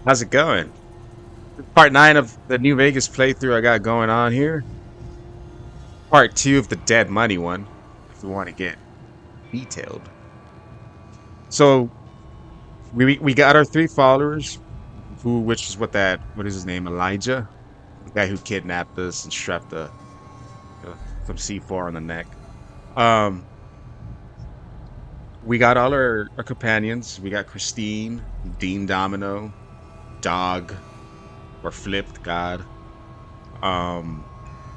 How's it going? Part 9 of the New Vegas playthrough I got going on here. Part 2 of the Dead Money one, if you want to get detailed. So we got our 3 followers, which is what is his name? Elijah, the guy who kidnapped us and strapped some C4 on the neck. Um, we got all our companions. We got Christine, Dean Domino, Dog, or Flipped God. Um,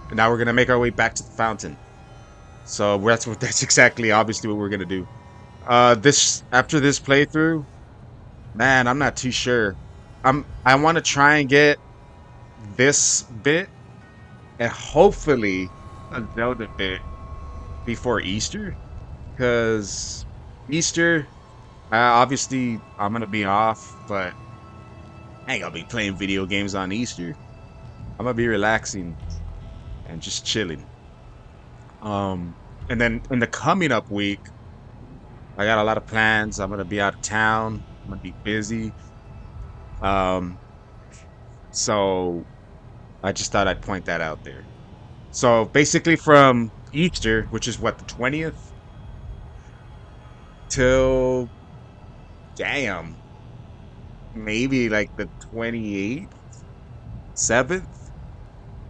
and now we're gonna make our way back to the fountain. So that's exactly obviously what we're gonna do. This after this playthrough, man, I'm not too sure. I want to try and get this bit and hopefully a Zelda bit before Easter, because Easter, obviously I'm gonna be off, but I ain't gonna be playing video games on Easter. I'm gonna be relaxing and just chilling. And then in the coming up week, I got a lot of plans. I'm gonna be out of town. I'm gonna be busy. Um, so I just thought I'd point that out there. So basically, from Easter, which is what, the 20th, till damn, maybe like the 28th, 7th.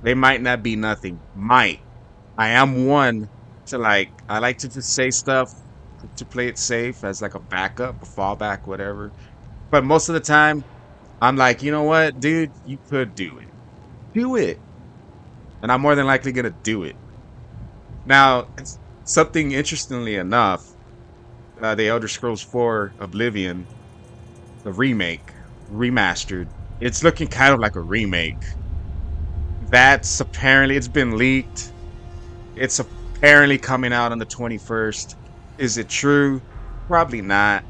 They might not be nothing. Might. I am one to I like to just say stuff to play it safe as like a backup, a fallback, whatever. But most of the time, I'm like, you know what, dude, you could do it. Do it. And I'm more than likely gonna do it. Now, it's something interestingly enough, the Elder Scrolls 4 Oblivion, the remake, remastered, it's looking kind of like a remake. That's apparently, it's been leaked. It's apparently coming out on the 21st. Is it true? Probably not.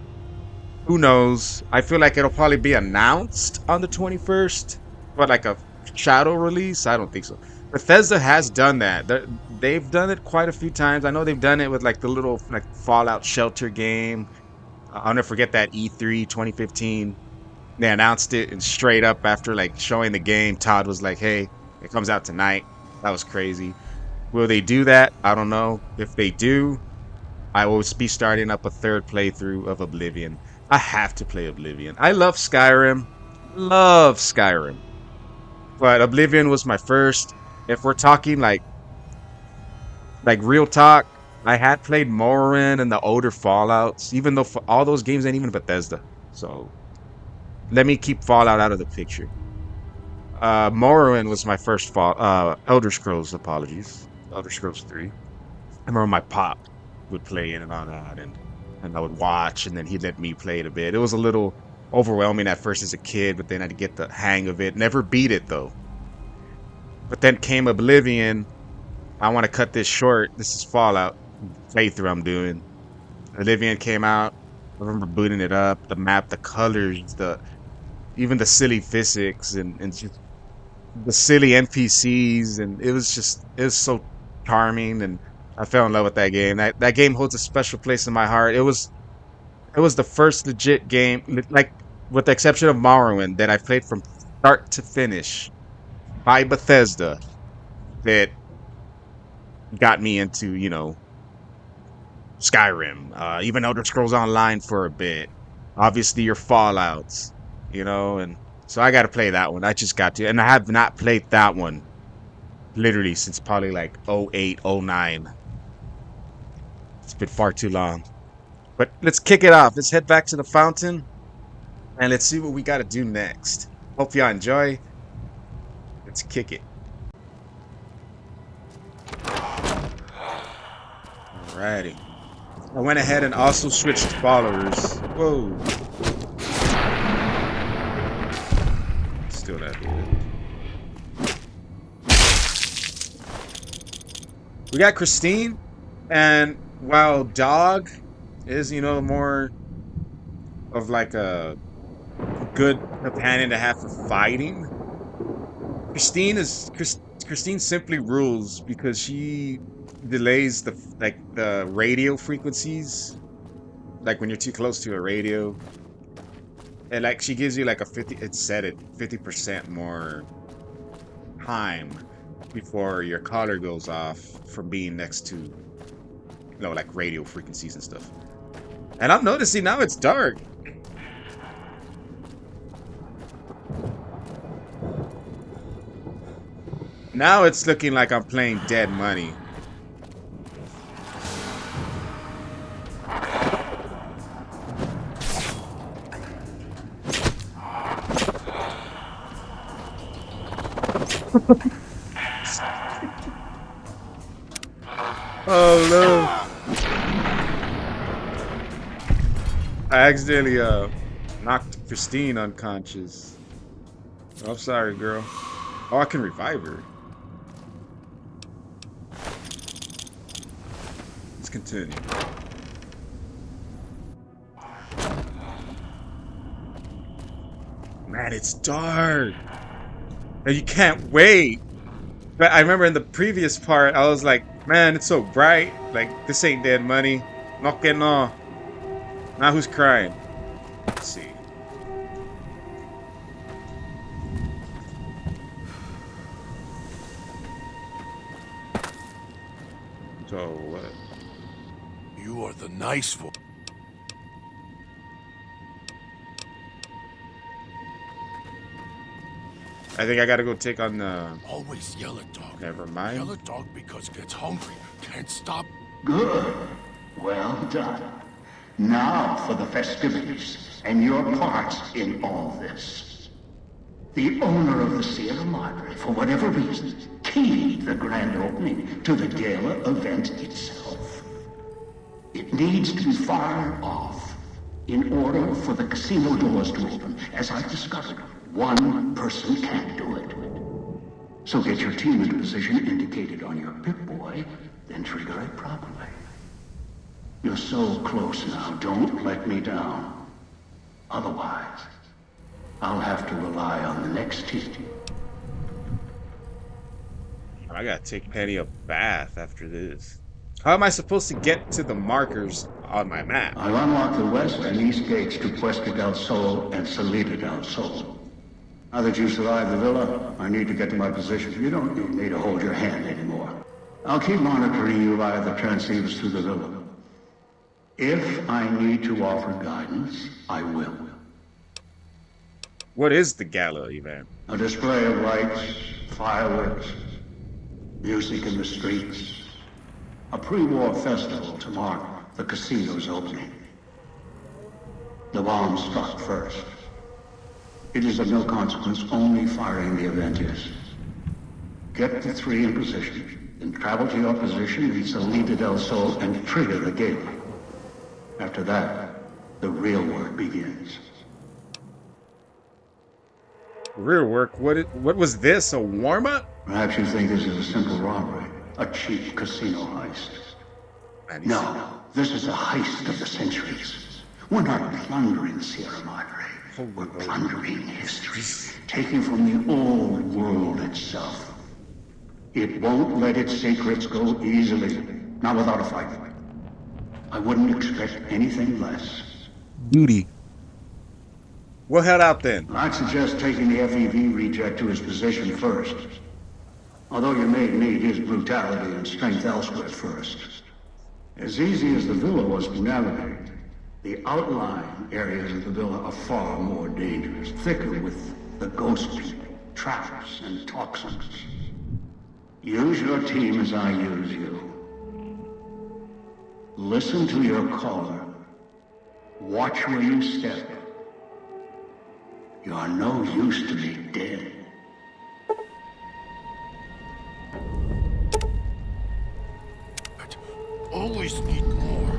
Who knows? I feel like it'll probably be announced on the 21st, but like a shadow release, I don't think so. Bethesda has done that. They've done it quite a few times. I know they've done it with like the little like Fallout Shelter game. I'll never forget that E3 2015. They announced it, and straight up after like showing the game, Todd was like, "Hey, it comes out tonight." That was crazy. Will they do that? I don't know. If they do, I will be starting up a third playthrough of Oblivion. I have to play Oblivion. I love Skyrim. Love Skyrim. But Oblivion was my first. If we're talking like real talk, I had played Morrowind and the older Fallouts, even though all those games ain't even Bethesda. So let me keep Fallout out of the picture. Morrowind was my first Elder Scrolls, apologies. Elder Scrolls 3. I remember my pop would play in and on that, and I would watch, and then he'd let me play it a bit. It was a little overwhelming at first as a kid, but then I'd get the hang of it. Never beat it though. But then came Oblivion. I want to cut this short. This is Fallout playthrough I'm doing. Oblivion came out. I remember booting it up. The map, the colors, even the silly physics, and just the silly NPCs, and it was so charming, and I fell in love with that game. That game holds a special place in my heart. It was the first legit game, like with the exception of Morrowind, that I played from start to finish by Bethesda, that got me into, Skyrim, even Elder Scrolls Online for a bit. Obviously your Fallouts, and so I got to play that one. I just got to, and I have not played that one literally since probably like '08, '09. It's been far too long. But let's kick it off. Let's head back to the fountain and let's see what we got to do next. Hope y'all enjoy. Let's kick it. Alrighty. I went ahead and also switched followers. Whoa. Still that good. We got Christine, and while Dog is, more of like a good companion to have for fighting, Christine simply rules because she delays the radio frequencies, like when you're too close to a radio. And like she gives you like a 50, it said it 50% more time before your collar goes off from being next to, like radio frequencies and stuff. And I'm noticing now it's dark. Now it's looking like I'm playing Dead Money. Oh no. I accidentally knocked Christine unconscious. Oh, I'm sorry, girl. Oh, I can revive her. Let's continue. Man, it's dark. And you can't wait. But I remember in the previous part, I was like, man, it's so bright. Like, this ain't Dead Money. Not getting on. Now who's crying? Let's see. So what? You are the nice one. I think I gotta go take on the... Always yell at dog. Never mind. Yell at dog because gets hungry. Can't stop. Good. Well done. Now for the festivities and your part in all this. The owner of the Sierra Madre, for whatever reason, keyed the grand opening to the gala event itself. It needs to be fired off in order for the casino doors to open. As I've discovered, one person can't do it. So get your team into position indicated on your Pip-Boy, then trigger it properly. You're so close now, don't let me down. Otherwise, I'll have to rely on the next team. I gotta take Penny a bath after this. How am I supposed to get to the markers on my map? I'll unlock the west and east gates to Puesta del Sol and Salida del Sol. Now that you survived the villa, I need to get to my position. You don't need me to hold your hand anymore. I'll keep monitoring you via the transceivers through the villa. If I need to offer guidance, I will. What is the gala event? A display of lights, fireworks, music in the streets. A pre-war festival to mark the casino's opening. The bomb struck first. It is of no consequence, only firing the event is. Get the three in position, then travel to your position in Salida del Sol and trigger the gala. After that, the real work begins. Real work? What was this? A warm-up? Perhaps you think this is a simple robbery, a cheap casino heist. No, this is a heist of the centuries. We're not plundering Sierra Madre. We're plundering history, taking from the old world itself. It won't let its secrets go easily, not without a fight. I wouldn't expect anything less. Duty. We'll head out then. I'd suggest taking the FEV reject to his position first. Although you may need his brutality and strength elsewhere first. As easy as the villa was to navigate, the outlying areas of the villa are far more dangerous, thicker with the ghost people, traps, and toxins. Use your team as I use you. Listen to your caller. Watch where you step. You are no use to me dead. But always need more.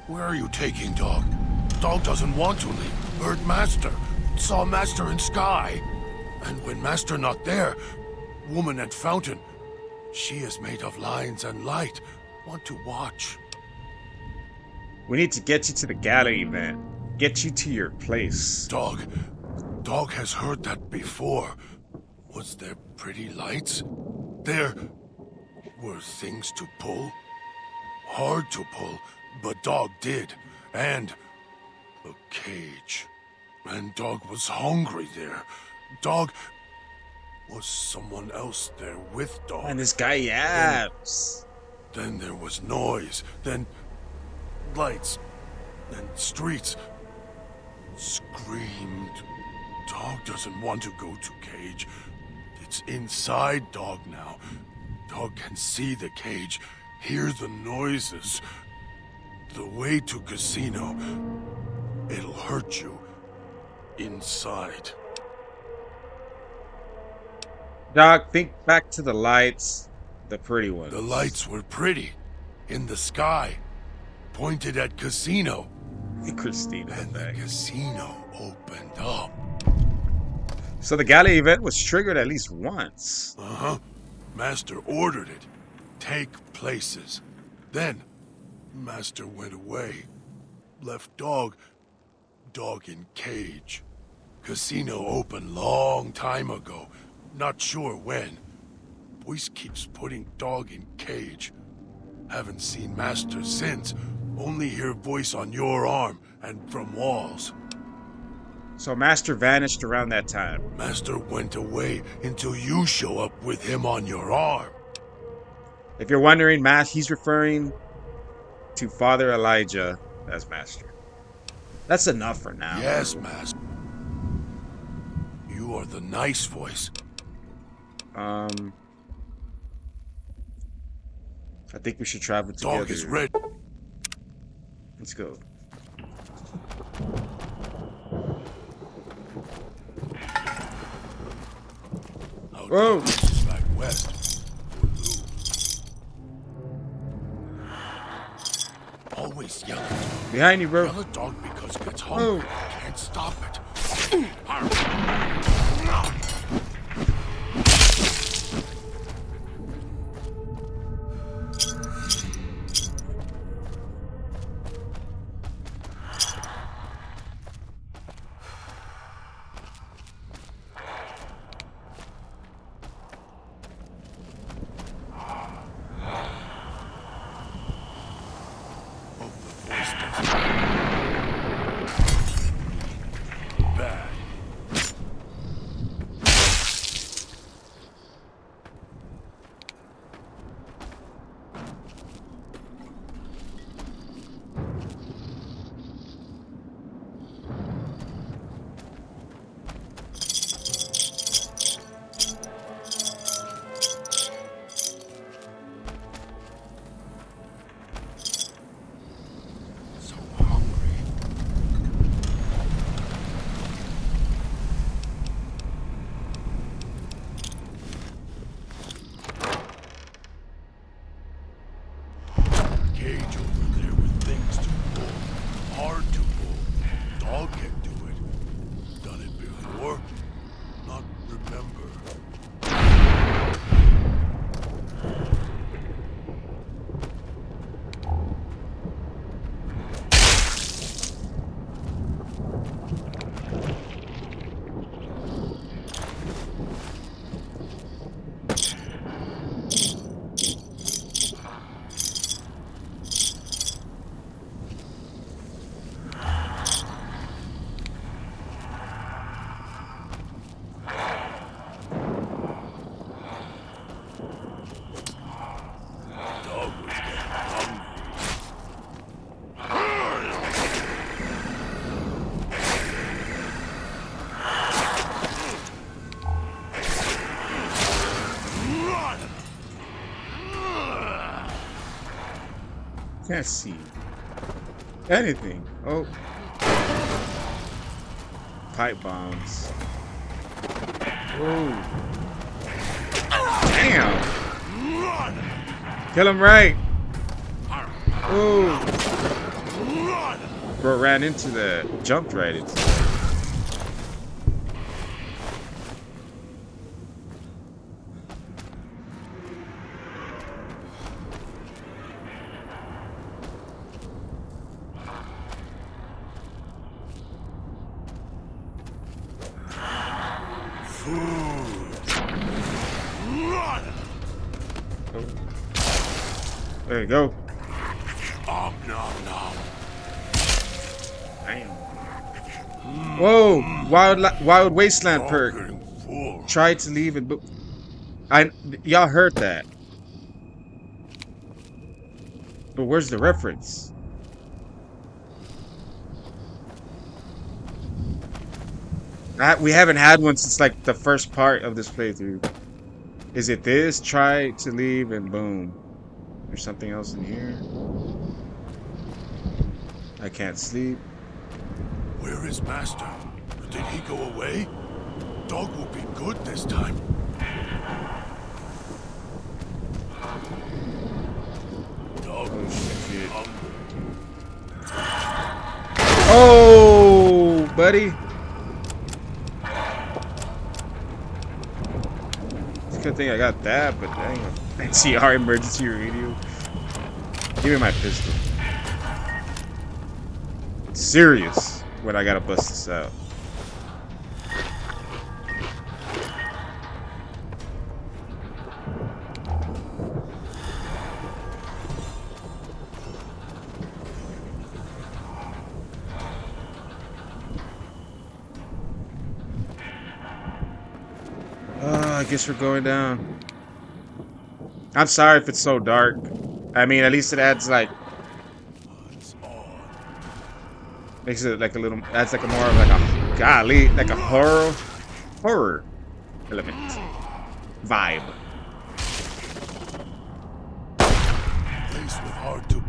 Where are you taking Dog? Dog doesn't want to leave. Heard Master. Saw Master in sky. And when Master not there, woman at fountain. She is made of lines and light. Want to watch. We need to get you to the gala event. Get you to your place. Dog has heard that before. Was there pretty lights? There were things to pull? Hard to pull, but Dog did. And a cage. And Dog was hungry there. Dog was someone else there with Dog. And this guy yaps. Then there was noise. Then lights. Then streets. Screamed. Dog doesn't want to go to cage. It's inside Dog now. Dog can see the cage, hear the noises. The way to casino. It'll hurt you. Inside. Doc, think back to the lights. The pretty ones. The lights were pretty. In the sky. Pointed at casino. Christina And the back. casino opened up. So the gala event was triggered at least once. Uh-huh. Master ordered it. Take places. Then, Master went away. Left Dog in cage. Casino opened long time ago. Not sure when. Voice keeps putting Dog in cage. Haven't seen Master since. Only hear voice on your arm and from walls. So Master vanished around that time. Master went away until you show up with him on your arm. If you're wondering, he's referring to Father Elijah as Master. That's enough for now. Yes, Master. You are the nice voice. I think we should travel together. Dog is ready. Let's go. Whoa! Back west. Always yelling. Behind you, bro. Yell at Dog because it gets hungry. Whoa. Can't stop it. Bad. So hungry. Cage over there with things to pull. Hard to pull. Dog can do it. Done it before. Not remember. Dog was getting hungry. Can't see anything. Oh. Pipe bombs. Whoa. Damn. Kill him right. Ooh. Bro ran into the jumped right into it. There you go. Nom nom nom. Damn. Whoa! Wild Wasteland Dog perk. getting full. Tried to leave and y'all heard that. But where's the reference? We haven't had one since like the first part of this playthrough. Is it this? Try to leave and boom. There's something else in here. I can't sleep. Where is Master? Did he go away? Dog will be good this time. Dog Oh, shit. hungry. Oh, buddy. It's a good thing I got that, but dang it. NCR emergency radio. Give me my pistol. It's serious when I gotta bust this out. I guess we're going down. I'm sorry if it's so dark. I mean, at least it adds like, makes it like a little, adds like a more of like a golly, like a horror element vibe. Place with hard to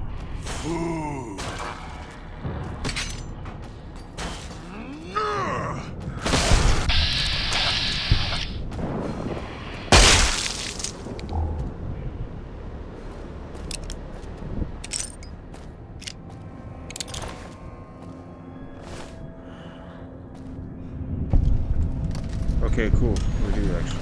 food. Okay, cool. We're here actually.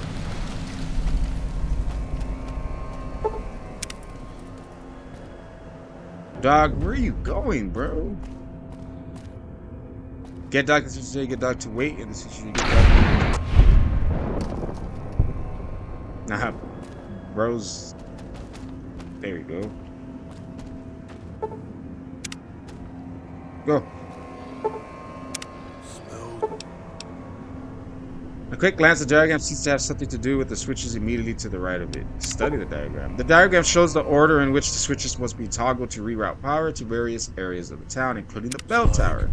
Dog, where are you going, bro? Get dog to say get dog to wait, and this is you get dog. Nah, bros. There you go. Go. Smell. A quick glance at the diagram seems to have something to do with the switches immediately to the right of it. Study the diagram. The diagram shows the order in which the switches must be toggled to reroute power to various areas of the town, including the bell tower.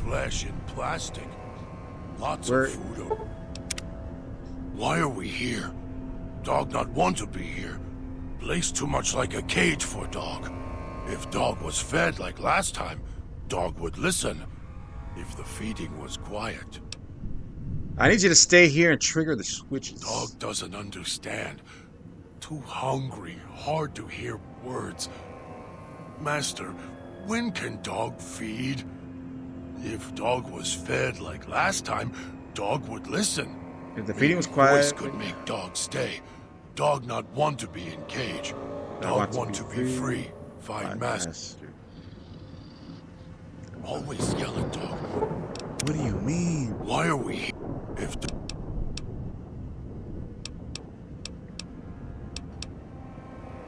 Flesh and plastic. Lots Where- of food. Why are we here? Dog not want to be here. Place too much like a cage for dog. If dog was fed like last time, dog would listen. If the feeding was quiet. I need you to stay here and trigger the switches. Dog doesn't understand. Too hungry, hard to hear words. Master, when can dog feed? If dog was fed like last time, dog would listen. If the feeding was Maybe quiet, voice could make dog stay. Dog not want to be in cage. I Dog want to be free. Find master. Always yell at dog. What do you mean? Why are we here? If the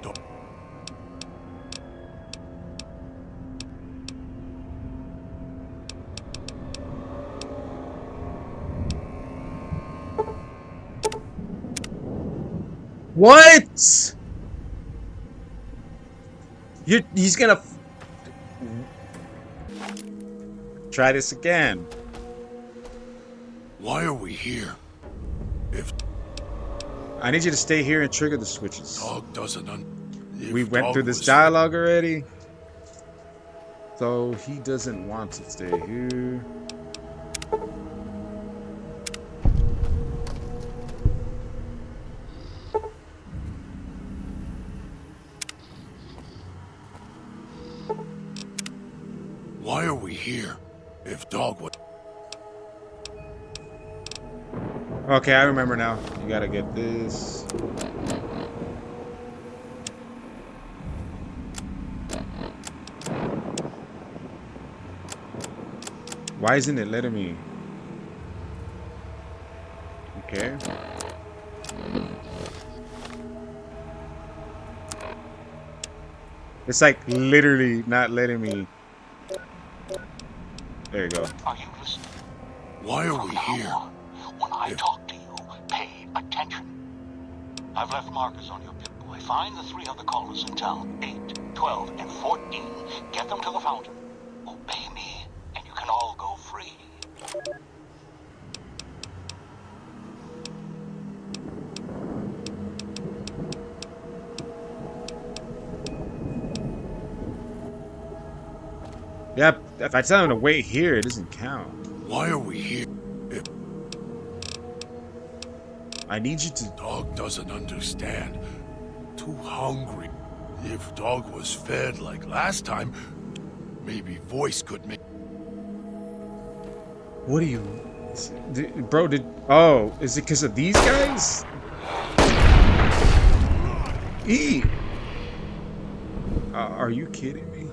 dog What? He's gonna try this again. Why are we here? If I need you to stay here and trigger the switches. dog doesn't if We went dog through this was- dialogue already. So he doesn't want to stay here. Why are we here? If dog would Okay, I remember now. You gotta get this. Why isn't it letting me? Okay. It's like literally not letting me. There you go. Are you listening? Why are From we now here? on, when I talk to you, pay attention. I've left markers on your Pip-Boy. Find the 3 other callers in town, 8, 12, and 14. Get them to the fountain. Obey me, and you can all go free. Yep. If I tell him to wait here, it doesn't count. Why are we here? If I need you to. Dog doesn't understand. Too hungry. If Dog was fed like last time, maybe Voice could make... What do you, bro? Oh, is it because of these guys? Eat. Are you kidding me?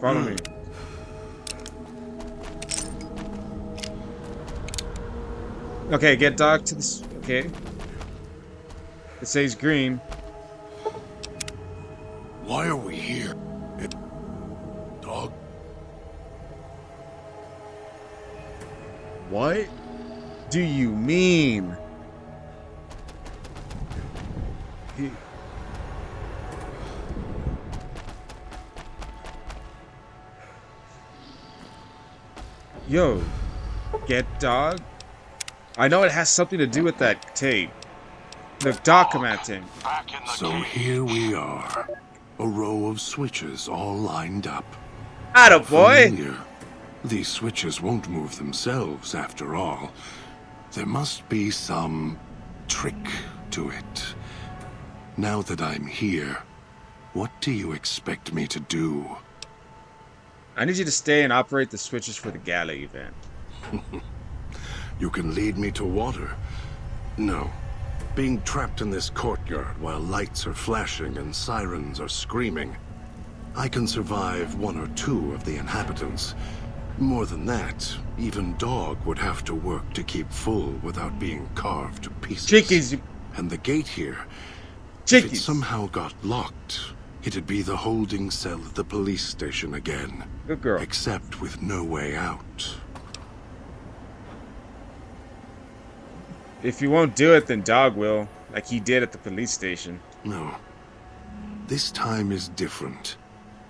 Follow me. Okay, get Dog to this. Okay. It says green. Why are we here? If Dog... What do you mean? Yo, get Dog? I know it has something to do with that tape. The document tape. Back in the So cage. here we are. A row of switches all lined up. Attaboy! Familiar. These switches won't move themselves, after all. There must be some trick to it. Now that I'm here, what do you expect me to do? I need you to stay and operate the switches for the gala event. You can lead me to water. No. Being trapped in this courtyard while lights are flashing and sirens are screaming. I can survive 1 or 2 of the inhabitants. More than that, even Dog would have to work to keep full without being carved to pieces. Chickies, And the gate here, if it chickies. somehow got locked, it'd be the holding cell at the police station again. Good girl. Except with no way out. If you won't do it, then Dog will, like he did at the police station. No. This time is different.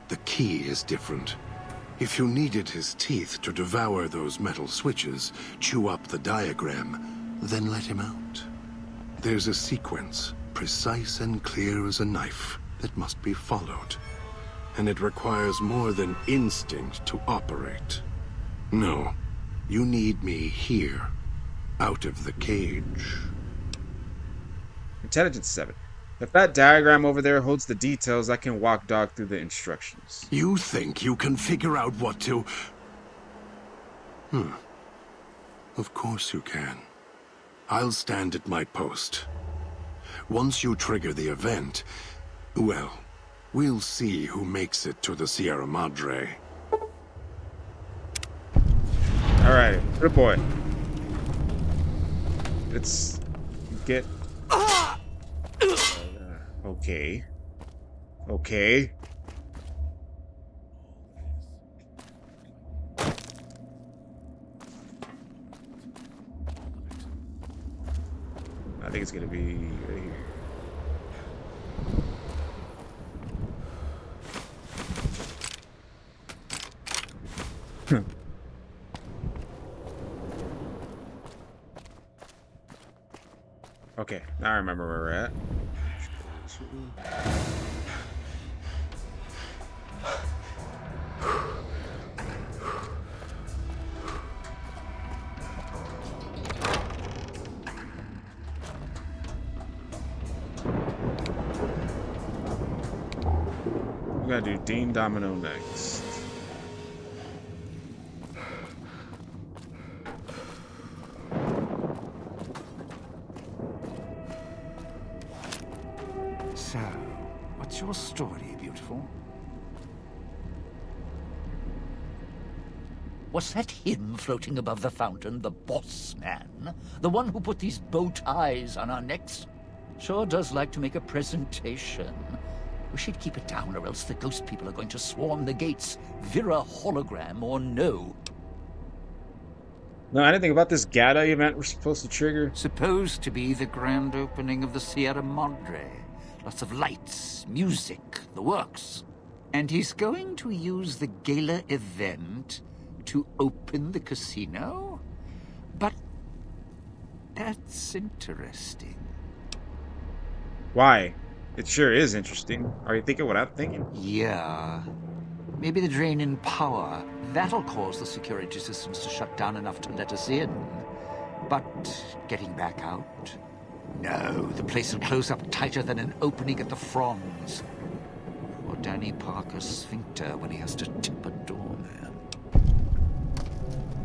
The key is different. If you needed his teeth to devour those metal switches, chew up the diagram, then let him out. There's a sequence, precise and clear as a knife, that must be followed. And it requires more than instinct to operate. No, you need me here, out of the cage. Intelligence 7. If that diagram over there holds the details, I can walk Dog through the instructions. You think you can figure out what to... Of course you can. I'll stand at my post. Once you trigger the event, well, we'll see who makes it to the Sierra Madre. Alright, good boy. Let's get... Okay. Okay. I think it's gonna be right here. Okay, now I remember where we're at. We gotta do Dean Domino next. So, what's your story, beautiful? Was that him floating above the fountain, the boss man? The one who put these bow ties on our necks? Sure does like to make a presentation. We should keep it down, or else the ghost people are going to swarm the gates. Vira hologram or no. No, anything about this gala event we're supposed to trigger? Supposed to be the grand opening of the Sierra Madre. Lots of lights, music, the works. And he's going to use the gala event to open the casino? But that's interesting. Why? It sure is interesting. Are you thinking what I'm thinking? Yeah. Maybe the drain in power. That'll cause the security systems to shut down enough to let us in. But getting back out? No, the place will close up tighter than an opening at the Fronds. Or Danny Parker's sphincter when he has to tip a doorman.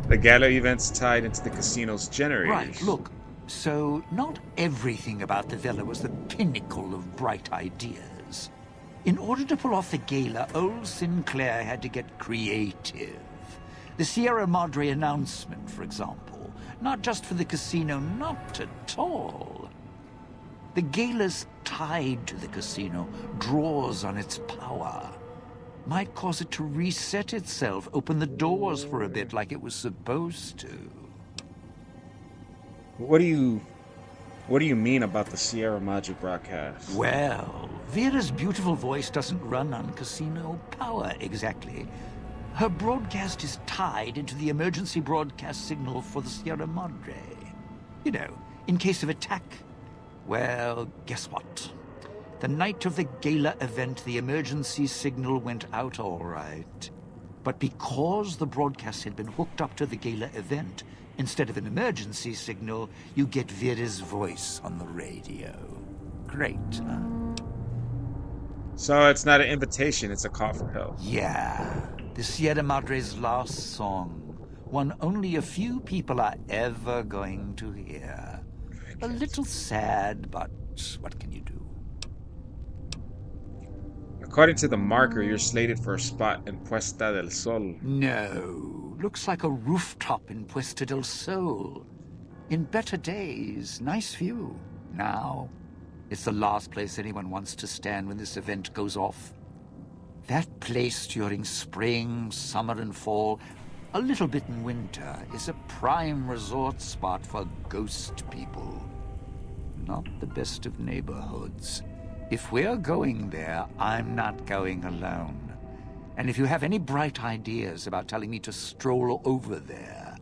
The gala event's tied into the casino's generators. Right, look. So, not everything about the villa was the pinnacle of bright ideas. In order to pull off the gala, old Sinclair had to get creative. The Sierra Madre announcement, for example. Not just for the casino, not at all. The gala's tied to the casino, draws on its power. Might cause it to reset itself, open the doors for a bit like it was supposed to. What do you mean about the Sierra Madre broadcast? Well, Vera's beautiful voice doesn't run on casino power exactly. Her broadcast is tied into the emergency broadcast signal for the Sierra Madre. You know, in case of attack. Well, guess what? The night of the gala event, the emergency signal went out all right. But because the broadcast had been hooked up to the gala event, instead of an emergency signal, you get Vera's voice on the radio. Great, huh? So it's not an invitation, it's a call for help. Yeah, the Sierra Madre's last song. One only a few people are ever going to hear. A little sad, but what can you do? According to the marker, you're slated for a spot in Puesta del Sol. No, looks like a rooftop in Puesta del Sol. In better days, nice view. Now, it's the last place anyone wants to stand when this event goes off. That place during spring, summer, and fall, a little bit in winter, is a prime resort spot for ghost people. Not the best of neighborhoods. If we're going there, I'm not going alone. And if you have any bright ideas about telling me to stroll over there,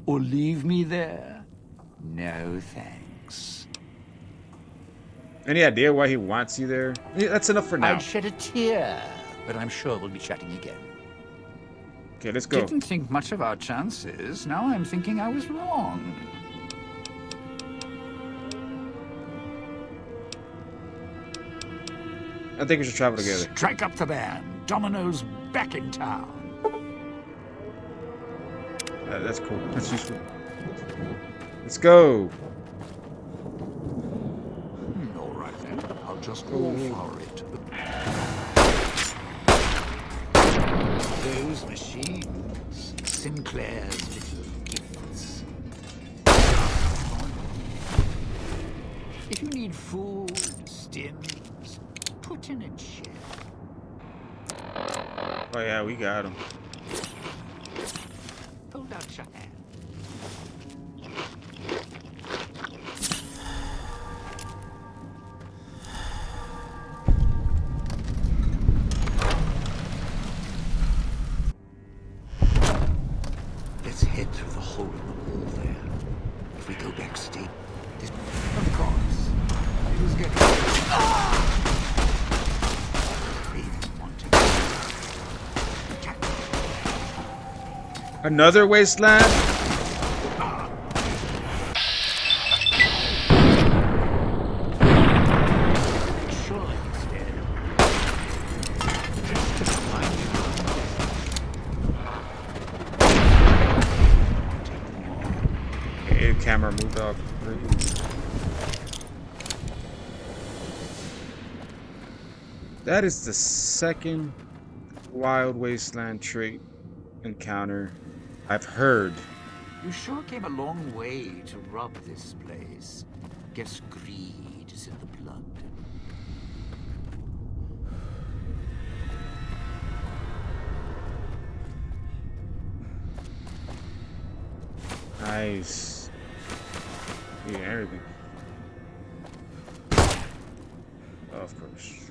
or leave me there, no thanks. Any idea why he wants you there? Yeah, that's enough for now. I'd shed a tear, but I'm sure we'll be chatting again. Okay, let's go. Didn't think much of our chances. Now I'm thinking I was wrong. I think we should travel together. Strike up the band. Domino's back in town. That's cool. That's useful. Let's go. All right then. I'll just go for it. Those machines. Sinclair's little gifts. If you need food, stims, put in a chair. Oh yeah, we got him. Hold out your hand. Let's head through the hole in the wall there. If we go backstage, of course. It was getting. Craven wanting. Attack. Another wasteland? Surely he's dead. Okay, camera moved off. That is the second Wild Wasteland trait encounter I've heard. You sure came a long way to rob this place. Guess greed is in the blood. Nice. Yeah, everything. Of course.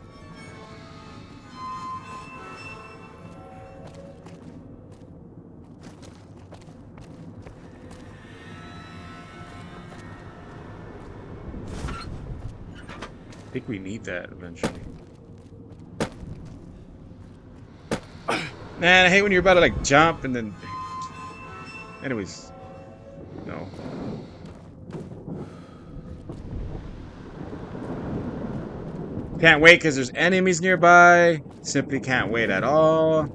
I think we need that eventually. Man, I hate when you're about to like jump and then. Anyways, no. Can't wait because there's enemies nearby. Simply can't wait at all.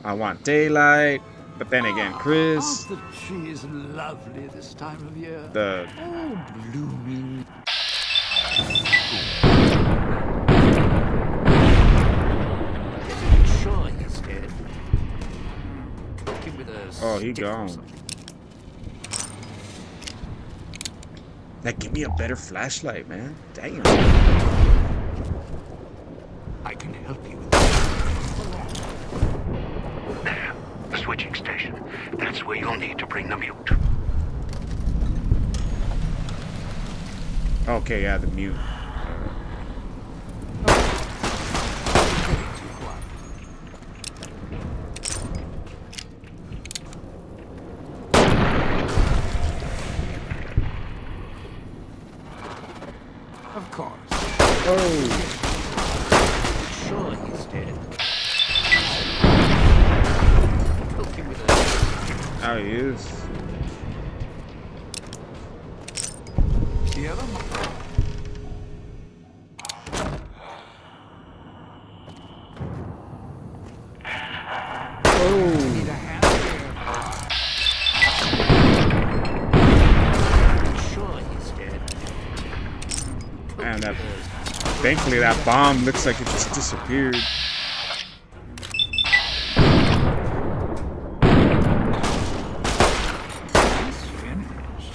I want daylight. But then again, Chris. Aren't the trees lovely this time of year? The Oh, blooming. Sure he's dead. Poke him with a Oh, he stick or gone. something. Like, give me a better flashlight, man. Damn. I can help you with There, the switching station. That's where you'll need to bring the mute. Okay, yeah, the mute. Of course. Oh. Sure he's dead. Poke him with a... Oh, he is. The other one. Oh. Need a hand here. Sure he's dead. Man, that. Thankfully, that bomb looks like it just disappeared. Nice finish.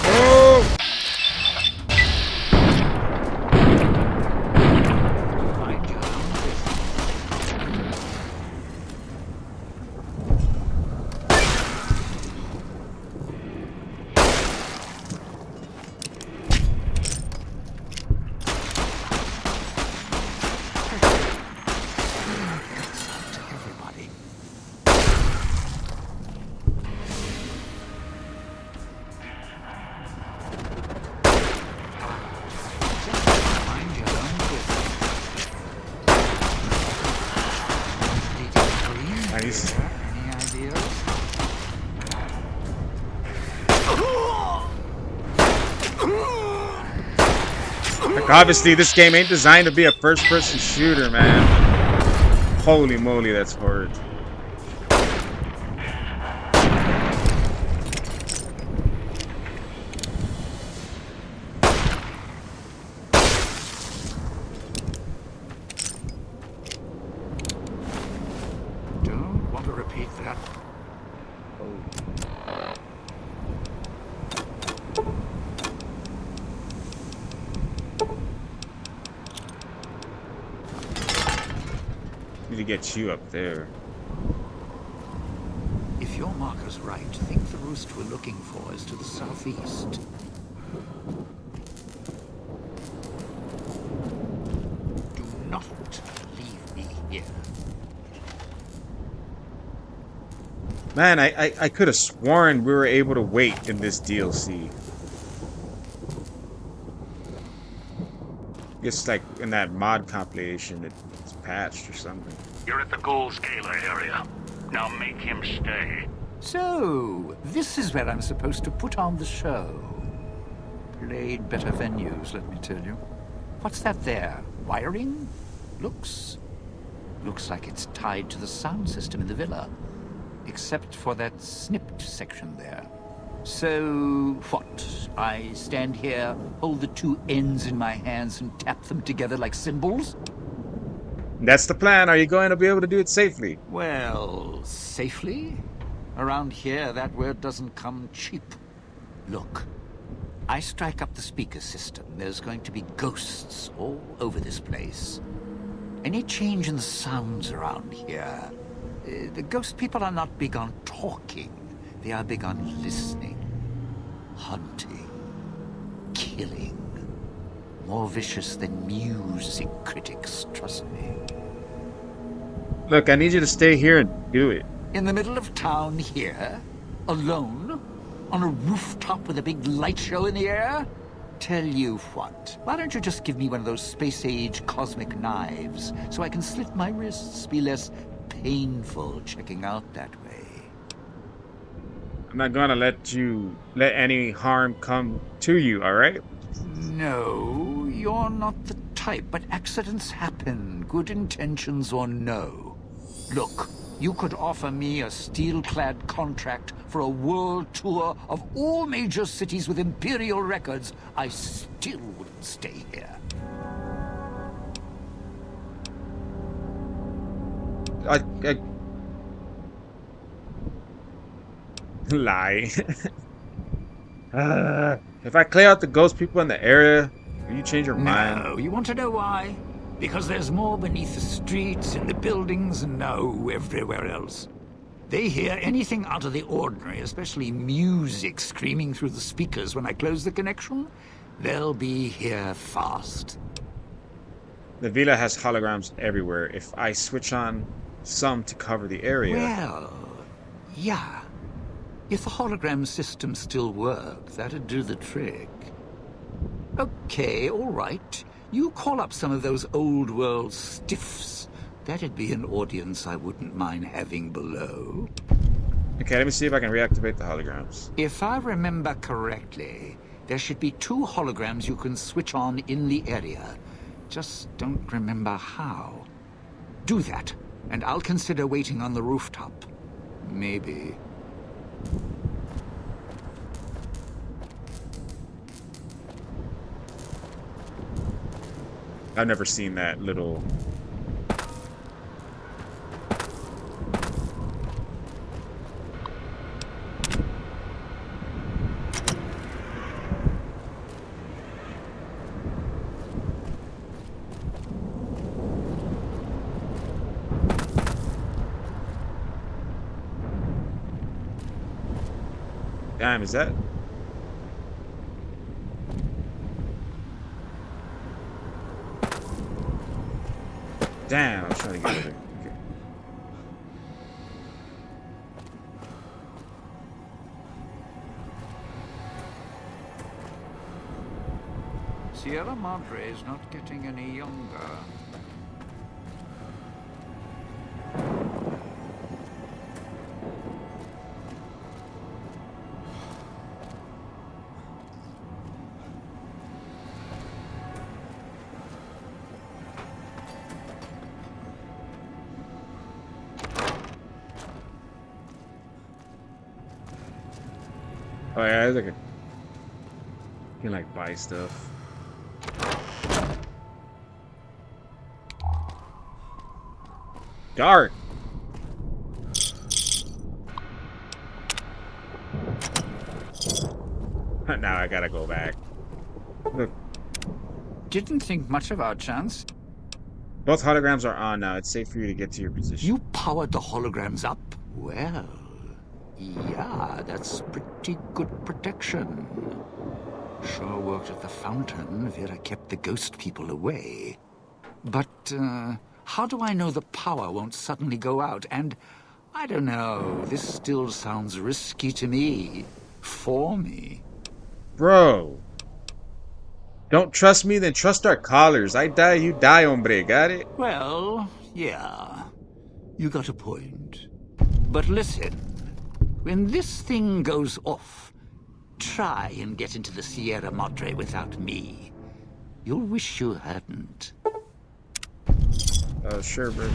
Oh! Mind your own business. To everybody. Mind your own business. Nice. Any ideas? Like, obviously, this game ain't designed to be a first-person shooter, man. Holy moly, that's hard. Don't want to repeat that. Need to get you up there. If your marker's right, think the roost we're looking for is to the southeast. Do not leave me here. Man, I could have sworn we were able to wait in this DLC. It's like in that mod compilation, it's patched or something. You're at the gold scaler area. Now make him stay. So, this is where I'm supposed to put on the show. Played better venues, let me tell you. What's that there? Wiring? Looks like it's tied to the sound system in the villa. Except for that snipped section there. So, what? I stand here, hold the two ends in my hands and tap them together like cymbals? That's the plan. Are you going to be able to do it safely? Well, safely? Around here, that word doesn't come cheap. Look, I strike up the speaker system. There's going to be ghosts all over this place. Any change in the sounds around here? The ghost people are not big on talking. They are big on listening, hunting, killing. More vicious than music critics, trust me. Look, I need you to stay here and do it. In the middle of town here? Alone? On a rooftop with a big light show in the air? Tell you what, why don't you just give me one of those space-age cosmic knives so I can slit my wrists, be less painful checking out that way. I'm not gonna let any harm come to you, alright? No, you're not the type, but accidents happen, good intentions or no. Look, you could offer me a steel-clad contract for a world tour of all major cities with Imperial records. I still wouldn't stay here. I lie. If I clear out the ghost people in the area, will you change your mind? No, you want to know why? Because there's more beneath the streets, in the buildings, and no, everywhere else. They hear anything out of the ordinary, especially music screaming through the speakers when I close the connection, they'll be here fast. The villa has holograms everywhere. If I switch on some to cover the area... Well, yeah. If the hologram system still worked, that'd do the trick. Okay, all right. You call up some of those old world stiffs. That'd be an audience I wouldn't mind having below. Okay, let me see if I can reactivate the holograms. If I remember correctly, there should be 2 holograms you can switch on in the area. Just don't remember how. Do that, and I'll consider waiting on the rooftop. Maybe. I've never seen that little... Damn, is that... Damn, I was trying to get over there. Okay. Sierra Madre is not getting any younger. Oh yeah, it's like a... You can like buy stuff. Dark! Now I gotta go back. Look, Didn't think much of our chance. both holograms are on now. It's safe for you to get to your position. You powered the holograms up? Well, yeah, that's pretty good protection. Sure worked at the fountain. Vera kept the ghost people away. But, how do I know the power won't suddenly go out? And, I don't know, this still sounds risky to me. For me. Bro. Don't trust me, then trust our callers. I die, you die, hombre. Got it? Well, yeah. You got a point. But listen. When this thing goes off, try and get into the Sierra Madre without me. You'll wish you hadn't. Sure, bro.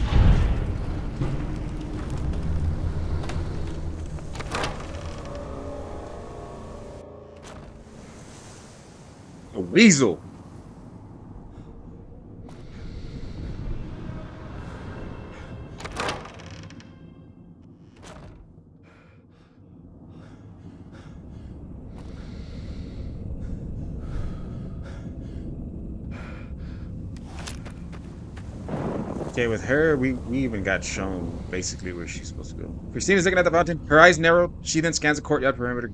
A weasel. Okay, with her, we even got shown basically where she's supposed to go. Christine is looking at the fountain. Her eyes narrowed. She then scans the courtyard perimeter,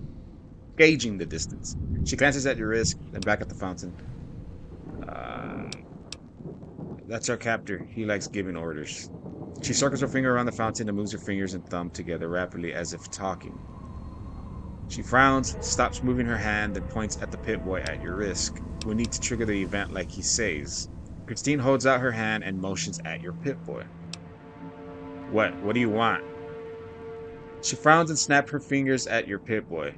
gauging the distance. She glances at your wrist, then back at the fountain. That's our captor. He likes giving orders. She circles her finger around the fountain and moves her fingers and thumb together rapidly as if talking. She frowns, stops moving her hand, then points at the pit boy at your wrist. We need to trigger the event like he says. Christine holds out her hand and motions at your pit boy. What? What do you want? She frowns and snaps her fingers at your pit boy.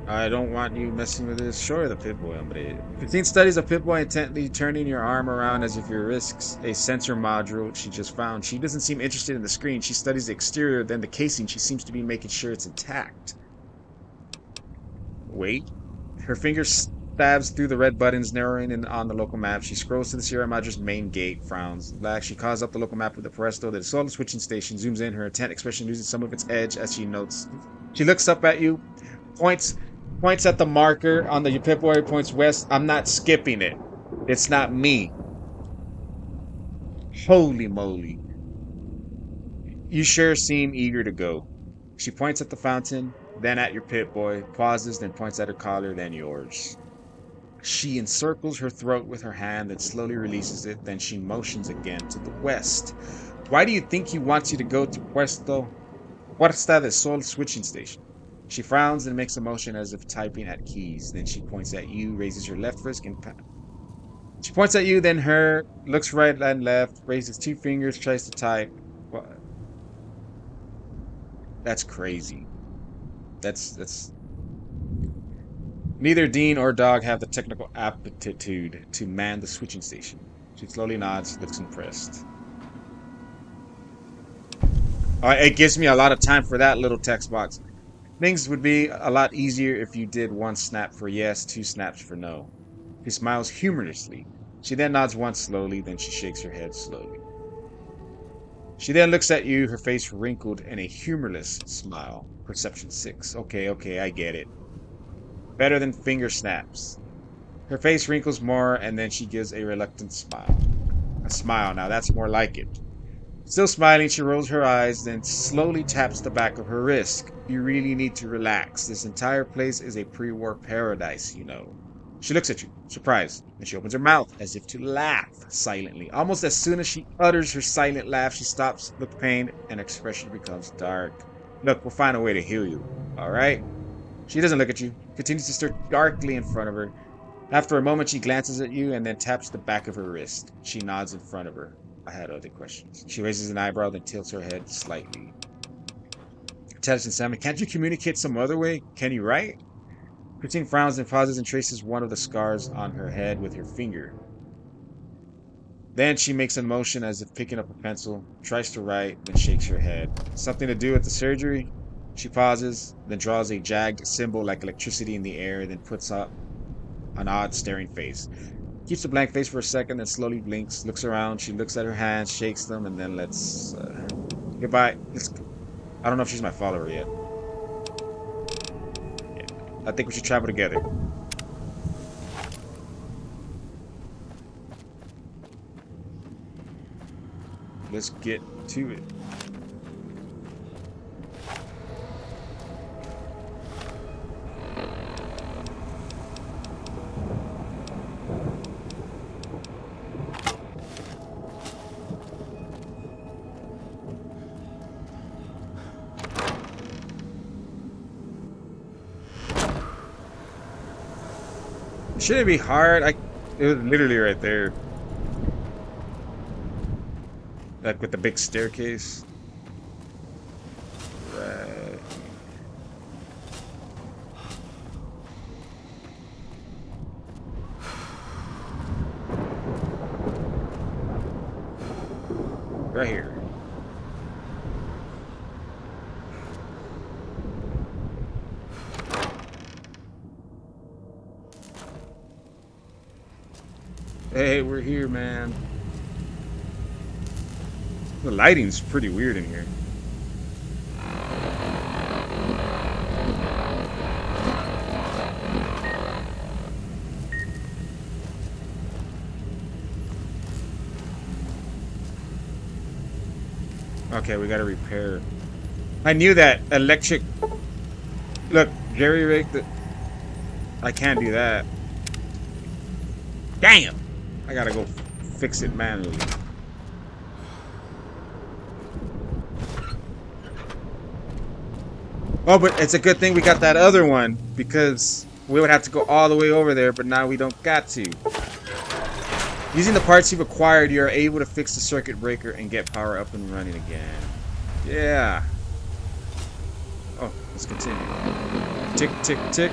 I don't want you messing with this. Sure, the pit boy, hombre. Christine studies a pit boy intently, turning your arm around as if your wrist's a sensor module she just found. She doesn't seem interested in the screen. She studies the exterior, then the casing. She seems to be making sure it's intact. Wait. Her finger stabs through the red buttons, narrowing in on the local map. She scrolls to the Sierra Madre's main gate, frowns. She calls up the local map with the Presto. The solar switching station zooms in. Her intent expression loses some of its edge as she notes. She looks up at you, points at the marker on the pit boy, points west. I'm not skipping it. It's not me. Holy moly. You sure seem eager to go. She points at the fountain, then at your pit boy, pauses, then points at her collar, then yours. She encircles her throat with her hand, then slowly releases it, then she motions again to the west. Why do you think he wants you to go to Puerta del Sol switching station? She frowns and makes a motion as if typing at keys. Then she points at you, raises her left wrist, and she points at you, then her, looks right and left, raises two fingers, tries to type. What? That's crazy. That's Neither Dean or Dog have the technical aptitude to man the switching station. She slowly nods, looks impressed. It gives me a lot of time for that little text box. Things would be a lot easier if you did one snap for yes, two snaps for no. She smiles humorously. She then nods once slowly, then she shakes her head slowly. She then looks at you, her face wrinkled in a humorless smile. Perception 6. Okay, I get it. Better than finger snaps. Her face wrinkles more, and then she gives a reluctant smile. A smile, now that's more like it. Still smiling, she rolls her eyes, then slowly taps the back of her wrist. You really need to relax. This entire place is a pre-war paradise, you know. She looks at you, surprised, and she opens her mouth as if to laugh silently. Almost as soon as she utters her silent laugh, she stops, looks pained, and her expression becomes dark. Look, we'll find a way to heal you, alright? She doesn't look at you, continues to stare darkly in front of her. After a moment, she glances at you and then taps the back of her wrist. She nods in front of her. I had other questions. She raises an eyebrow, then tilts her head slightly. Intelligence 7, can't you communicate some other way? Can you write? Christine frowns and pauses and traces one of the scars on her head with her finger. Then she makes a motion as if picking up a pencil, tries to write, then shakes her head. Something to do with the surgery? She pauses, then draws a jagged symbol like electricity in the air, then puts up an odd staring face. Keeps a blank face for a second, then slowly blinks, looks around. She looks at her hands, shakes them, and then lets... goodbye. I don't know if she's my follower yet. Yeah. I think we should travel together. Let's get to it. Shouldn't be hard. It was literally right there. Like with the big staircase. Right. Right here. Hey, we're here, man. The lighting's pretty weird in here. Okay, we gotta repair. I knew that electric. Look, Jerry rig. I can't do that. Damn! I gotta go fix it manually. Oh, but it's a good thing we got that other one, because we would have to go all the way over there, but now we don't got to. Using the parts you've acquired, you are able to fix the circuit breaker and get power up and running again. Yeah. Oh, let's continue. Tick, tick, tick.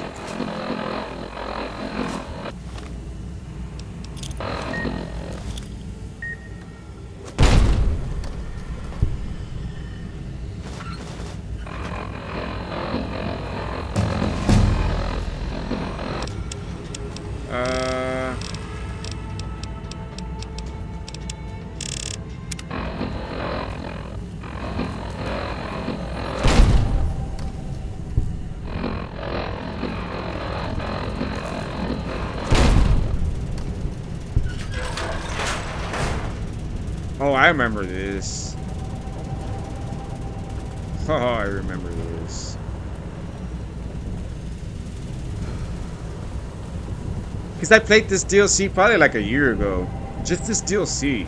Oh, I remember this. Oh, I remember this. Because I played this DLC probably like a year ago. Just this DLC.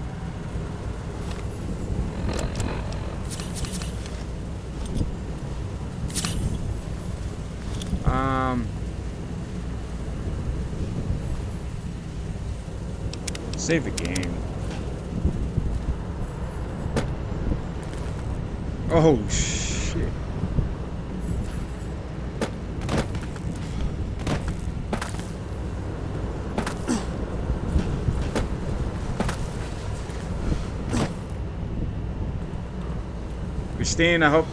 Save the game. Oh, shit. Christine, I hope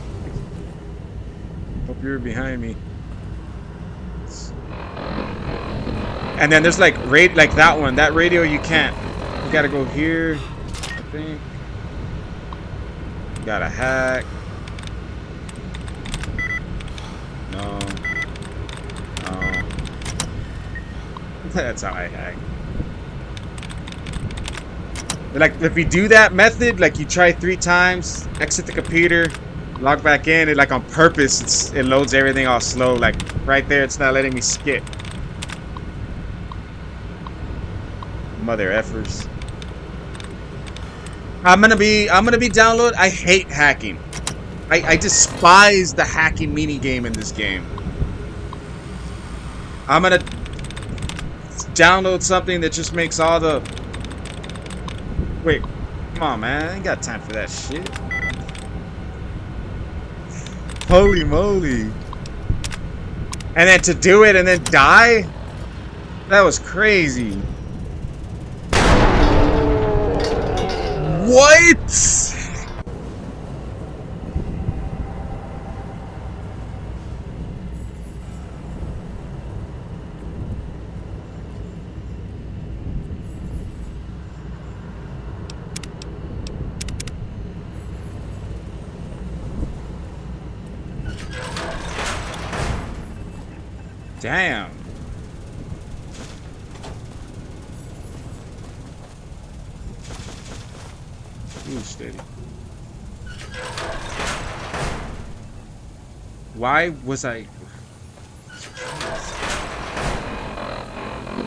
you're behind me. And then there's like like that one. That radio you can't. You gotta go here, I think. Gotta hack. No. No. That's how I hack. Like, if you do that method, like you try 3 times, exit the computer, log back in, it like on purpose, it loads everything all slow. Like, right there, it's not letting me skip. Mother effers. I'm gonna be download. I hate hacking. I despise the hacking mini game in this game. I'm gonna download something that just makes all the. Wait, come on, man! I ain't got time for that shit. Holy moly! And then to do it and then die? That was crazy. What? Damn. Ooh, steady. Why was I...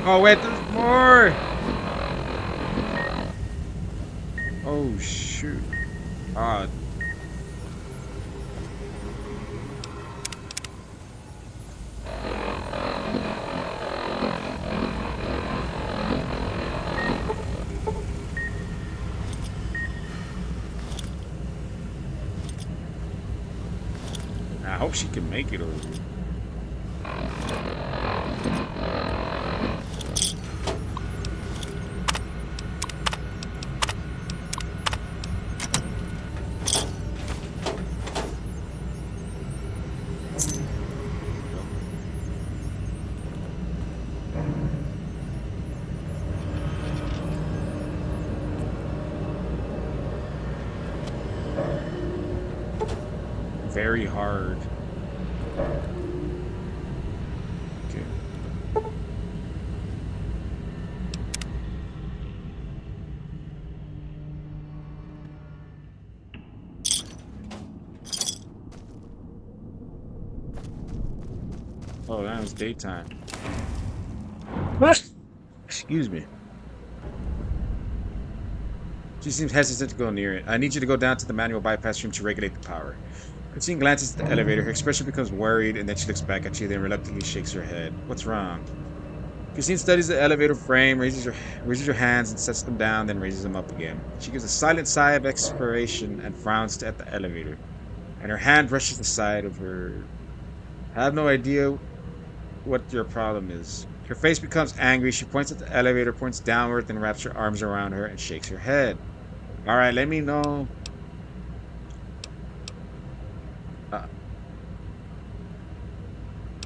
Oh, wait, there's more! Oh, shoot. I hope she can make it over here. Very hard. Okay. It was daytime. Excuse me. She seems hesitant to go near it. I need you to go down to the manual bypass room to regulate the power. Christine glances at the elevator. Her expression becomes worried, and then she looks back at you, then reluctantly shakes her head. What's wrong? Christine studies the elevator frame, raises her hands and sets them down, then raises them up again. She gives a silent sigh of expiration and frowns at the elevator, and her hand brushes the side of her. I have no idea what your problem is. Her face becomes angry. She points at the elevator, points downward, then wraps her arms around her and shakes her head. All right, let me know.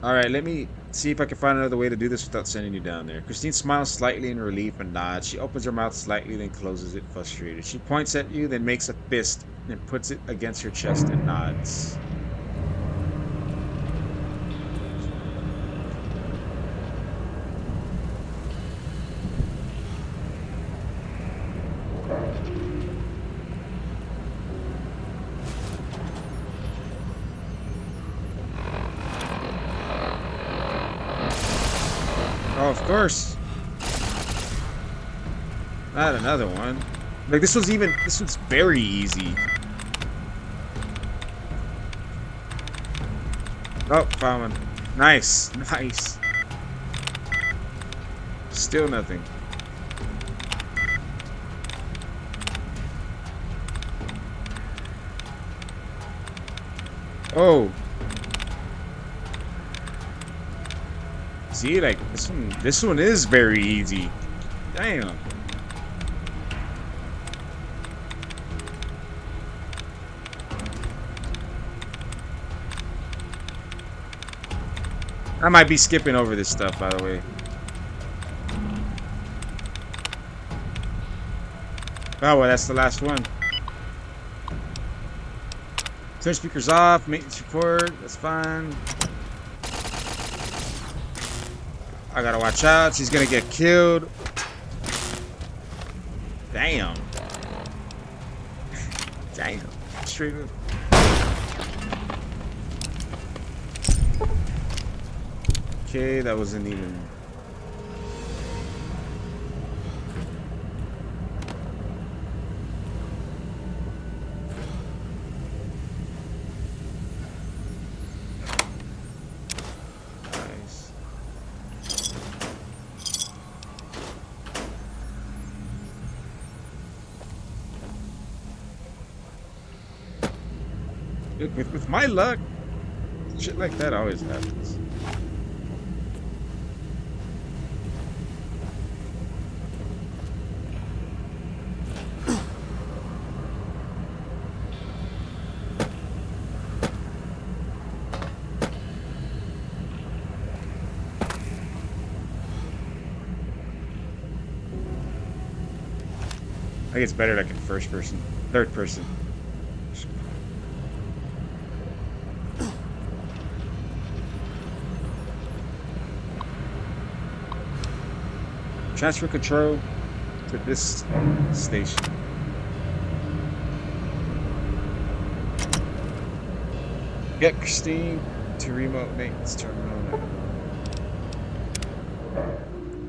All right, let me see if I can find another way to do this without sending you down there. Christine smiles slightly in relief and nods. She opens her mouth slightly, then closes it, frustrated. She points at you, then makes a fist, and puts it against her chest and nods. Oh, of course. Not another one. Like, this one's very easy. Oh, found one. Nice. Nice. Still nothing. Oh. See, like, this one is very easy. Damn. I might be skipping over this stuff, by the way. Oh, well, that's the last one. Turn speakers off, maintenance report, that's fine. I gotta watch out, she's gonna get killed. Damn. Damn. Straight up. Okay, that wasn't even... Nice. With my luck, shit like that always happens. I think it's better like in first person, third person. Transfer control to this station. Get Christine to remote maintenance terminal.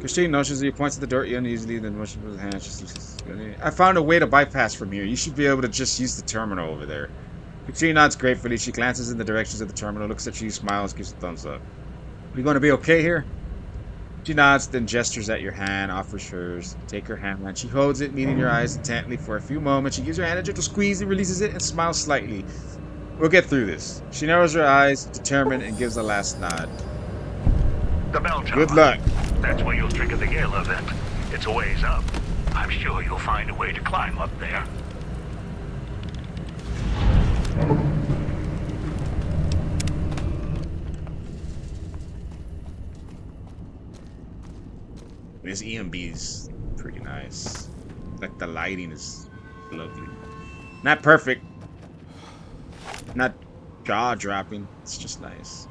Christine notices you, points at the door uneasily, then motions with her hand. I found a way to bypass from here. You should be able to just use the terminal over there. Christine nods gratefully. She glances in the directions of the terminal, looks at you, smiles, gives a thumbs up. Are you going to be okay here? She nods, then gestures at your hand, offers hers. Take her hand, and she holds it, meeting your eyes intently for a few moments. She gives her hand a gentle squeeze, and releases it, and smiles slightly. We'll get through this. She narrows her eyes, determined, and gives a last nod. The bell tower. Good luck. That's where you'll trigger the Gale event. It's a ways up. I'm sure you'll find a way to climb up there. This EMB is pretty nice. Like the lighting is lovely. Not perfect. Not jaw-dropping. It's just nice.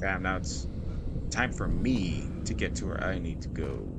Damn, now it's time for me to get to where I need to go.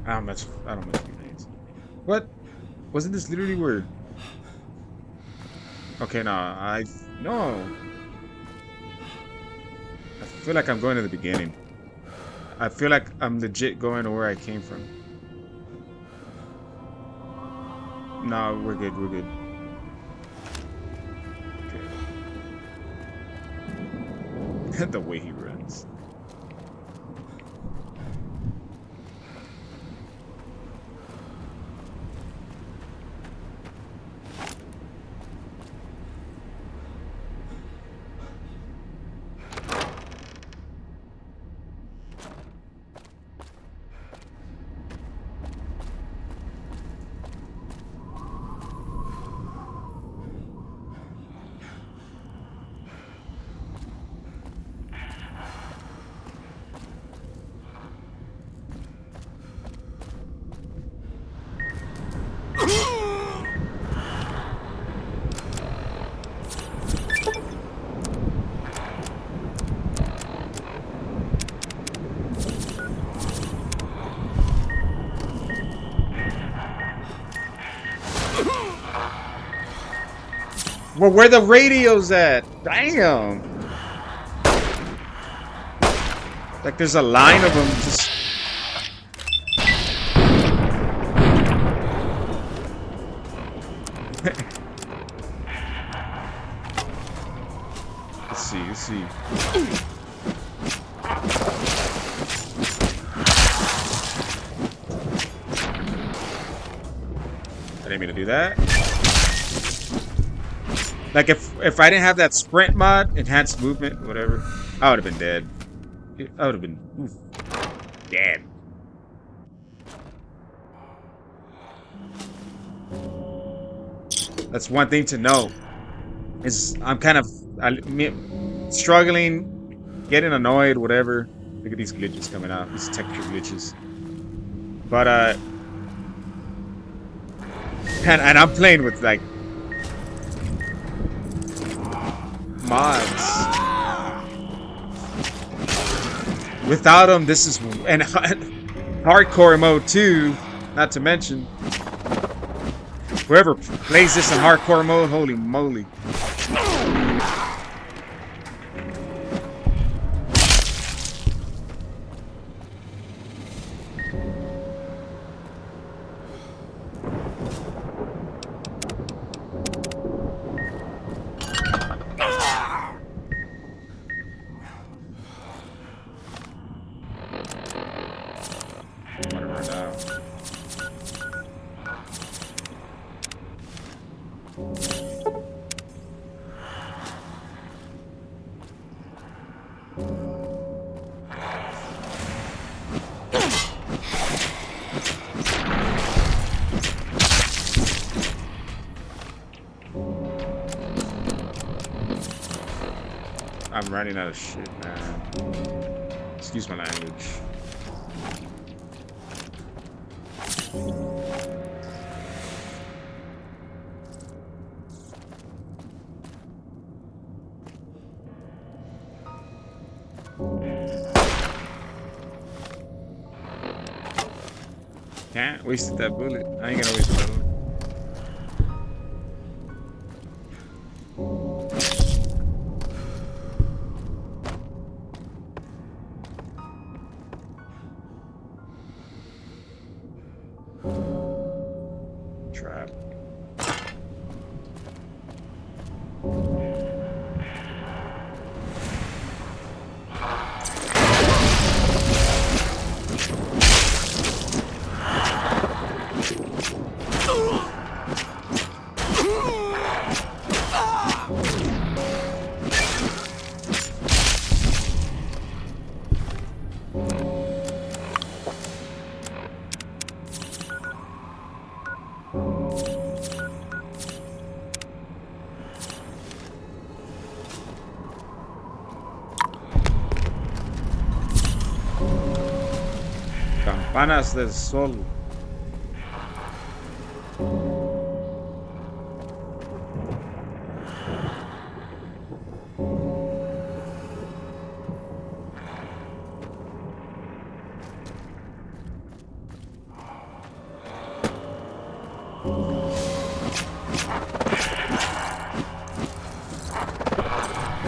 I don't much grenades. What? Wasn't this literally where? Okay, no. I feel like I'm going to the beginning. I feel like I'm legit going to where I came from. No, we're good. We're good. Okay. The way he runs. Well, where the radio's at? Damn. Like there's a line of them just. Let's see. I didn't mean to do that. Like if I didn't have that sprint mod, enhanced movement, whatever, I would have been dead. I would have been dead. That's one thing to know. Is I'm kind of struggling, getting annoyed, whatever. Look at these glitches coming out, these texture glitches. But and I'm playing with like mods. Without them, this is and hardcore mode too. Not to mention, whoever plays this in hardcore mode, holy moly! I'm running out of shit, man. Excuse my language. Can't waste that bullet. I ain't gonna waste that bullet. Trap. Panas del Sol.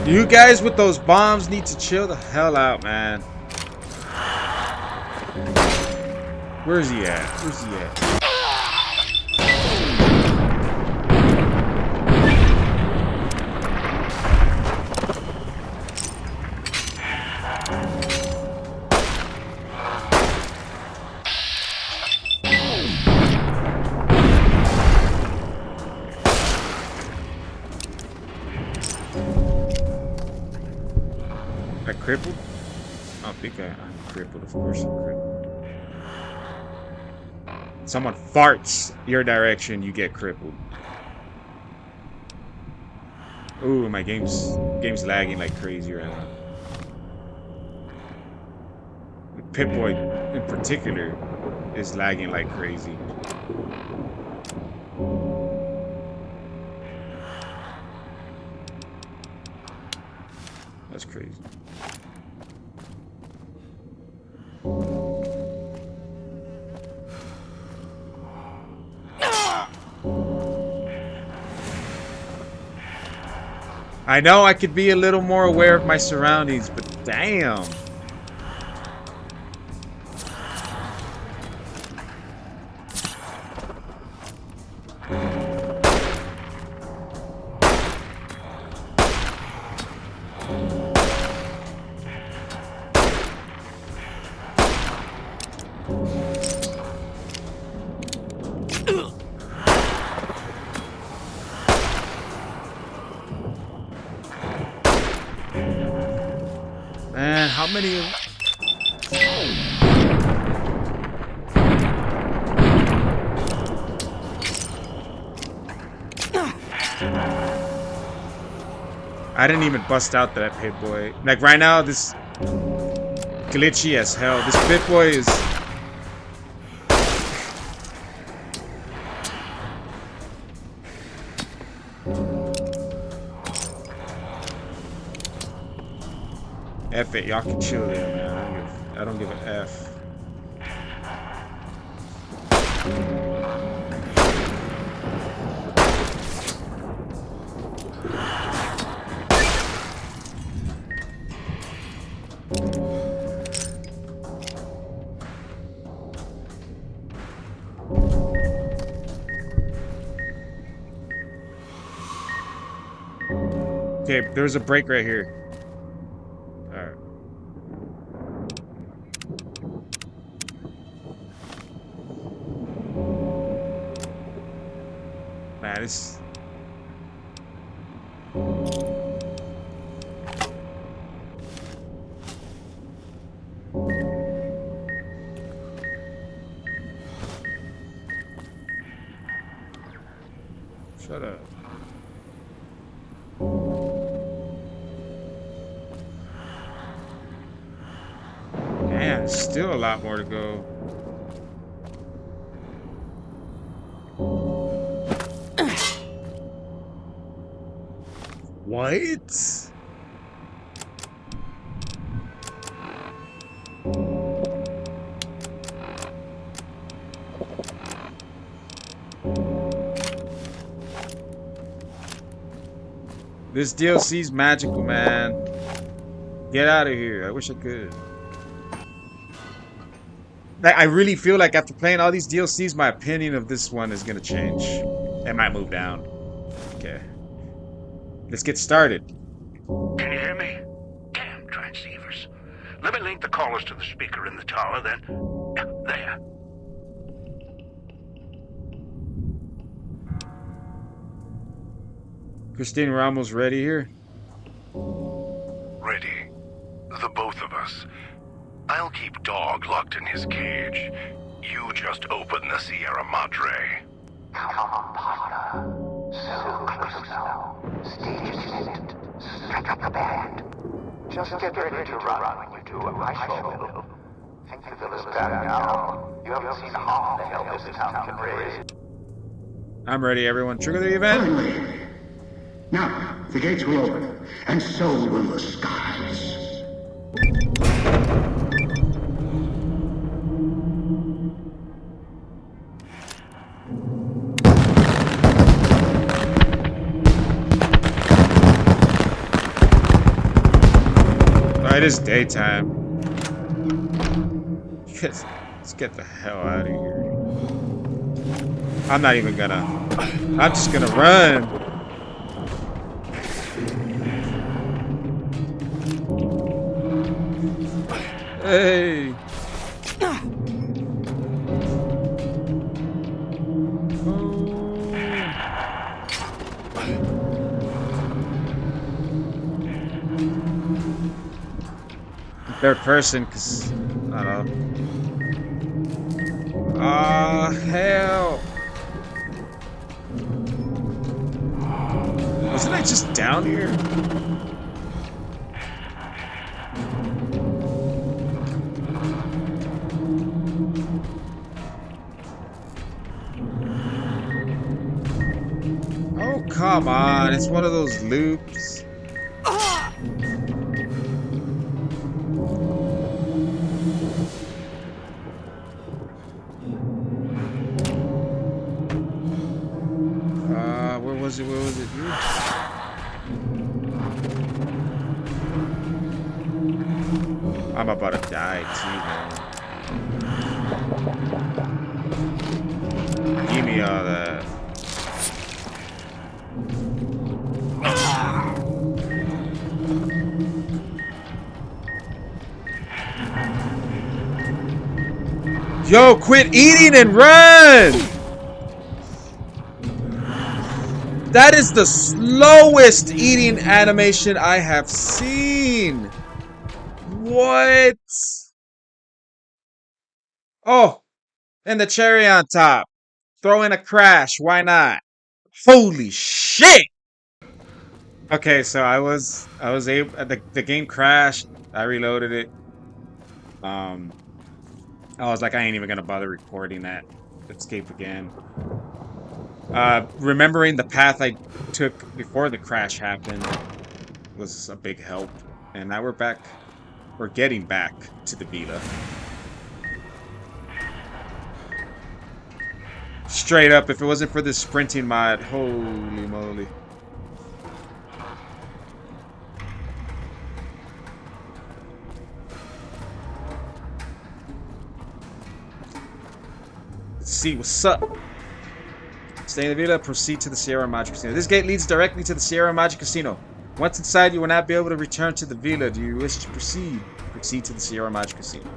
You guys with those bombs need to chill the hell out, man. Where's he at? Where's he at? I crippled? I don't think I'm crippled. Of course I'm crippled. Someone farts your direction, you get crippled. Ooh, my game's lagging like crazy right now. Pip-Boy in particular is lagging like crazy. That's crazy. I know I could be a little more aware of my surroundings, but damn. Man, how many? I didn't even bust out that Pip-Boy. Like right now, this glitchy as hell. This Pip-Boy is. F it, y'all can chill there, man. I don't give a F. Okay, there's a break right here. Alright. Man, this... Shut up. Man, still a lot more to go. What? This DLC's magical, man. Get out of here. I wish I could. I really feel like after playing all these DLCs, my opinion of this one is gonna change. It might move down. Okay. Let's get started. Can you hear me? Damn transceivers. Let me link the callers to the speaker in the tower, then... There. Christine Ramos ready here? Ready. The both of us. I'll keep Dog locked in his cage. You just open the Sierra Madre. Come on, partner. So close now. Stage is set. Strike up the band. Just get ready to run when you do, I shall. Think the villa's that now. You haven't seen half the hell this town can raise. I'm ready, everyone. Trigger the event. Finally. Now, the gates will open, and so will the skies. It is daytime. Let's get the hell out of here. I'm not even gonna. I'm just gonna run. Hey. Third person, because I don't know. Ah, hell. Wasn't I just down here? Oh, come on. It's one of those loops. Where was it? Where was it? I'm about to die too, man. Give me all that. Yo, quit eating and run! That is the slowest eating animation I have seen. What? Oh, and the cherry on top. Throw in a crash. Why not? Holy shit! Okay, so I was able. The game crashed. I reloaded it. I was like, I ain't even gonna bother recording that. Escape again. Remembering the path I took before the crash happened was a big help. And now we're back. We're getting back to the Villa. Straight up, if it wasn't for this sprinting mod, holy moly. Let's see what's up. Stay in the Villa, proceed to the Sierra Madre Casino. This gate leads directly to the Sierra Madre Casino. Once inside, you will not be able to return to the Villa. Do you wish to proceed? Proceed to the Sierra Madre Casino.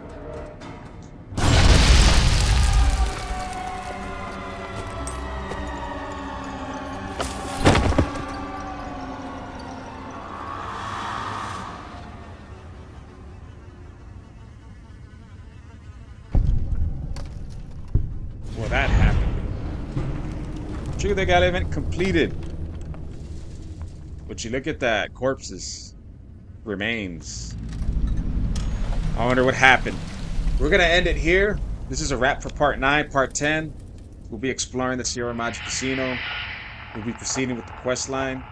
Well, that happened. Trigger the gala event completed. Would you look at that? Corpses. Remains. I wonder what happened. We're gonna end it here. This is a wrap for part 9. Part 10, we'll be exploring the Sierra Madre Casino. We'll be proceeding with the quest line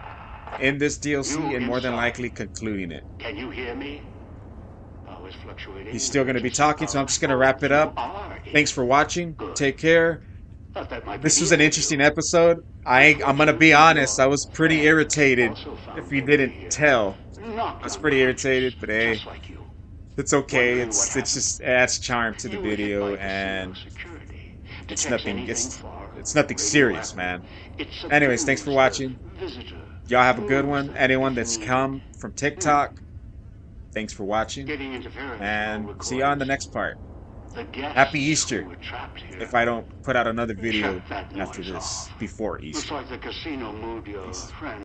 in this DLC and more than likely concluding it. Can you hear me? Always fluctuating. He's still gonna be talking, so I'm just gonna wrap it up. Thanks for watching. Take care. This was an interesting episode. I'm gonna be honest, I was pretty irritated, if you didn't tell. I was pretty irritated, but hey, it's okay. It just adds charm to the video, and it's nothing serious, man. Anyways, thanks for watching. Y'all have a good one. Anyone that's come from TikTok, thanks for watching, and see you on the next part. Happy Easter, if I don't put out another video after this, before Easter. Looks like the casino moved your friend.